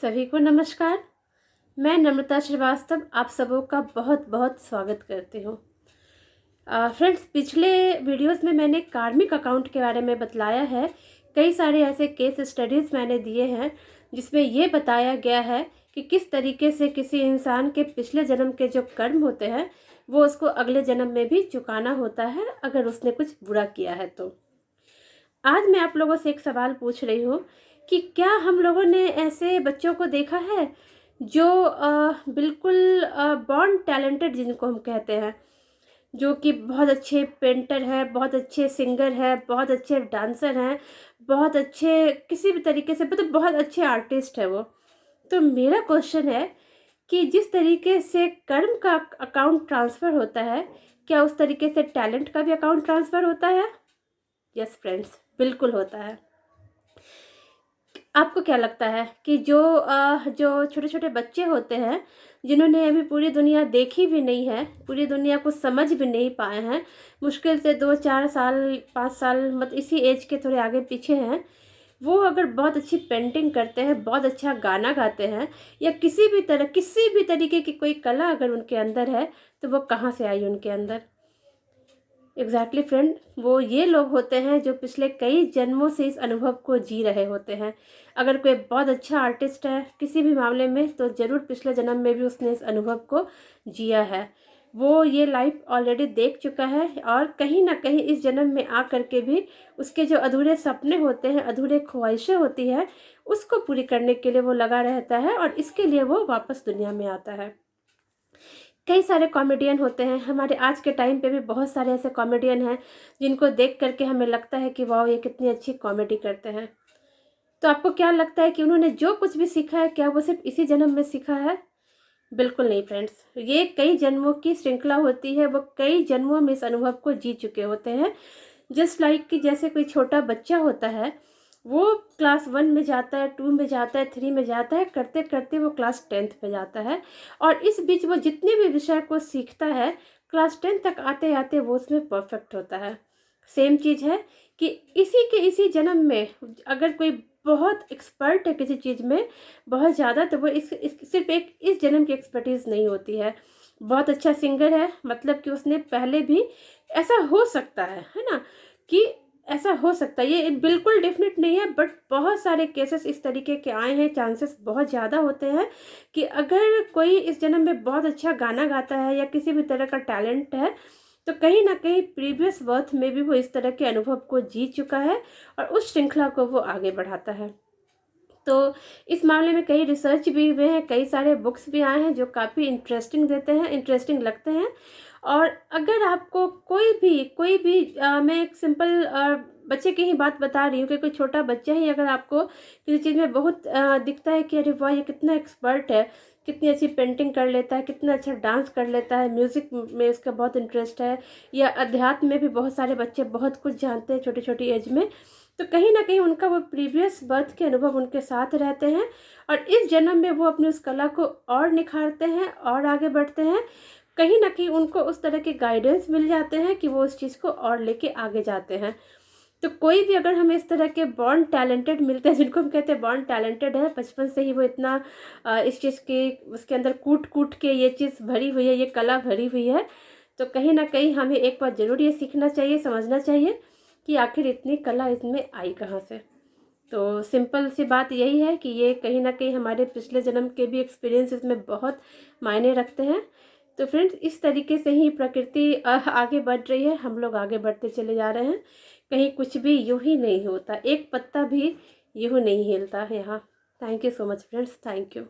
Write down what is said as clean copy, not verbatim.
सभी को नमस्कार। मैं नम्रता श्रीवास्तव आप सबों का बहुत बहुत स्वागत करती हूँ। फ्रेंड्स, पिछले वीडियोस में मैंने कार्मिक अकाउंट के बारे में बतलाया है। कई सारे ऐसे केस स्टडीज़ मैंने दिए हैं जिसमें ये बताया गया है कि किस तरीके से किसी इंसान के पिछले जन्म के जो कर्म होते हैं वो उसको अगले जन्म में भी चुकाना होता है अगर उसने कुछ बुरा किया है। तो आज मैं आप लोगों से एक सवाल पूछ रही हूँ कि क्या हम लोगों ने ऐसे बच्चों को देखा है जो बिल्कुल बॉर्न टैलेंटेड, जिनको हम कहते हैं, जो कि बहुत अच्छे पेंटर है, बहुत अच्छे सिंगर है, बहुत अच्छे डांसर हैं, बहुत अच्छे किसी भी तरीके से, मतलब बहुत अच्छे आर्टिस्ट है वो। तो मेरा क्वेश्चन है कि जिस तरीके से कर्म का अकाउंट ट्रांसफ़र होता है, क्या उस तरीके से टैलेंट का भी अकाउंट ट्रांसफ़र होता है? यस फ्रेंड्स, बिल्कुल होता है। आपको क्या लगता है कि जो छोटे छोटे बच्चे होते हैं जिन्होंने अभी पूरी दुनिया देखी भी नहीं है, पूरी दुनिया को समझ भी नहीं पाए हैं, मुश्किल से 2-4 साल 5 साल, मतलब इसी एज के थोड़े आगे पीछे हैं, वो अगर बहुत अच्छी पेंटिंग करते हैं, बहुत अच्छा गाना गाते हैं, या किसी भी तरीके की कोई कला अगर उनके अंदर है, तो वो कहाँ से आई उनके अंदर? एग्जैक्टली फ्रेंड, वो ये लोग होते हैं जो पिछले कई जन्मों से इस अनुभव को जी रहे होते हैं। अगर कोई बहुत अच्छा आर्टिस्ट है किसी भी मामले में, तो ज़रूर पिछले जन्म में भी उसने इस अनुभव को जिया है। वो ये लाइफ ऑलरेडी देख चुका है और कहीं ना कहीं इस जन्म में आ कर के भी उसके जो अधूरे सपने होते हैं, अधूरे ख्वाहिशें होती है, उसको पूरी करने के लिए वो लगा रहता है और इसके लिए वो वापस दुनिया में आता है। कई सारे कॉमेडियन होते हैं हमारे आज के टाइम पे भी, बहुत सारे ऐसे कॉमेडियन हैं जिनको देख करके हमें लगता है कि वाह, ये कितनी अच्छी कॉमेडी करते हैं। तो आपको क्या लगता है कि उन्होंने जो कुछ भी सीखा है, क्या वो सिर्फ इसी जन्म में सीखा है? बिल्कुल नहीं फ्रेंड्स, ये कई जन्मों की श्रृंखला होती है। वो कई जन्मों में इस अनुभव को जी चुके होते हैं। जस्ट लाइक कि जैसे कोई छोटा बच्चा होता है, वो क्लास 1 में जाता है, 2 में जाता है, 3 में जाता है, करते करते वो क्लास 10th में जाता है और इस बीच वो जितने भी विषय को सीखता है, क्लास 10 तक आते आते वो उसमें परफेक्ट होता है। सेम चीज़ है कि इसी जन्म में अगर कोई बहुत एक्सपर्ट है किसी चीज़ में बहुत ज़्यादा, तो वो सिर्फ एक इस जन्म की एक्सपर्टीज़ नहीं होती है। बहुत अच्छा सिंगर है, मतलब कि उसने पहले भी, ऐसा हो सकता है ना, कि ऐसा हो सकता है, ये बिल्कुल डेफिनेट नहीं है, बट बहुत सारे केसेस इस तरीके के आए हैं, चांसेस बहुत ज़्यादा होते हैं कि अगर कोई इस जन्म में बहुत अच्छा गाना गाता है या किसी भी तरह का टैलेंट है, तो कहीं ना कहीं प्रीवियस बर्थ में भी वो इस तरह के अनुभव को जी चुका है और उस श्रृंखला को वो आगे बढ़ाता है। तो इस मामले में कई रिसर्च भी हुए हैं, कई सारे बुक्स भी आए हैं जो काफ़ी इंटरेस्टिंग लगते हैं। और अगर आपको मैं एक सिंपल बच्चे की ही बात बता रही हूँ कि कोई छोटा बच्चा ही अगर आपको किसी चीज़ में बहुत दिखता है कि अरे वाह, ये कितना एक्सपर्ट है, कितनी अच्छी पेंटिंग कर लेता है, कितना अच्छा डांस कर लेता है, म्यूज़िक में उसका बहुत इंटरेस्ट है, या अध्यात्म में भी बहुत सारे बच्चे बहुत कुछ जानते हैं छोटी छोटी एज में, तो कहीं ना कहीं उनका वो प्रीवियस बर्थ के अनुभव उनके साथ रहते हैं और इस जन्म में वो अपनी उस कला को और निखारते हैं और आगे बढ़ते हैं। कहीं ना कहीं उनको उस तरह के गाइडेंस मिल जाते हैं कि वो उस चीज़ को और लेके आगे जाते हैं। तो कोई भी अगर हमें इस तरह के बॉर्न टैलेंटेड मिलते हैं, जिनको हम कहते हैं बॉर्न टैलेंटेड है, बचपन से ही वो इतना इस चीज़ की उसके अंदर कूट कूट के ये चीज़ भरी हुई है, ये कला भरी हुई है, तो कहीं ना कहीं हमें एक बार ज़रूर ये सीखना चाहिए, समझना चाहिए कि आखिर इतनी कला इसमें आई कहाँ से। तो सिंपल सी बात यही है कि ये कहीं ना कहीं हमारे पिछले जन्म के भी एक्सपीरियंस इसमें बहुत मायने रखते हैं। तो फ्रेंड्स, इस तरीके से ही प्रकृति आगे बढ़ रही है, हम लोग आगे बढ़ते चले जा रहे हैं। कहीं कुछ भी यूं ही नहीं होता, एक पत्ता भी यूं नहीं हिलता है यहाँ। Thank you so much friends, thank you.